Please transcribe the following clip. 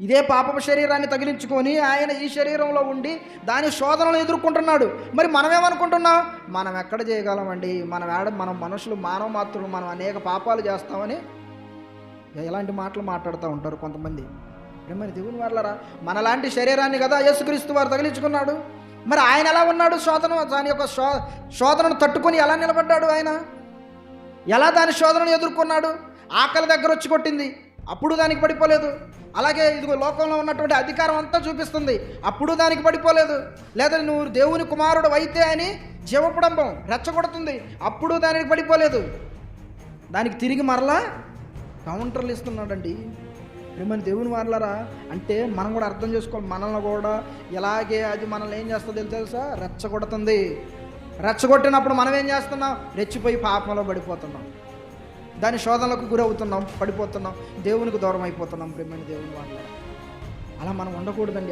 ఇదే పాపపు శరీరాన్ని తగిలించుకొని ఆయన ఈ శరీరంలో ఉండి దాని శోధనలు ఎదుర్కొంటున్నాడు. మరి మనమేమనుకుంటున్నాం? మనం ఎక్కడ చేయగలమండి, మనం మనుషులు, మానవ మాత్రులు, మనం అనేక పాపాలు చేస్తామని ఎలాంటి మాటలు మాట్లాడుతూ ఉంటారు కొంతమంది. మరి దేవుని వాళ్ళరా, మనలాంటి శరీరాన్ని కదా యేసుక్రీస్తు వారు తగిలించుకున్నాడు. మరి ఆయన ఎలా ఉన్నాడు? దాని యొక్క శోధనను తట్టుకొని ఎలా నిలబడ్డాడు? ఆయన ఎలా దాని శోధనను ఎదుర్కొన్నాడు? ఆకలి దగ్గర వచ్చి కొట్టింది, అప్పుడు దానికి పడిపోలేదు. అలాగే ఇదిగో లోకంలో ఉన్నటువంటి అధికారం అంతా చూపిస్తుంది, అప్పుడు దానికి పడిపోలేదు. లేదా నువ్వు దేవుని కుమారుడు అయితే అని జీవపుడంబం రెచ్చగొడుతుంది, అప్పుడు దానికి పడిపోలేదు. దానికి తిరిగి మరలా కౌంటర్లు ఇస్తున్నాడండి. ప్రేమని దేవుని వాళ్ళరా, అంటే మనం కూడా అర్థం చేసుకోవాలి. మనల్ని కూడా ఎలాగే అది మనల్ని ఏం చేస్తుందో తెలుసా? రెచ్చగొడుతుంది. రెచ్చగొట్టినప్పుడు మనం ఏం చేస్తున్నాం? రెచ్చిపోయి పాపంలో పడిపోతున్నాం, దాని శోధనలకు గురవుతున్నాం, పడిపోతున్నాం, దేవునికి దూరం అయిపోతున్నాం. ప్రేమని దేవుని వాళ్ళరా, అలా మనం ఉండకూడదండి.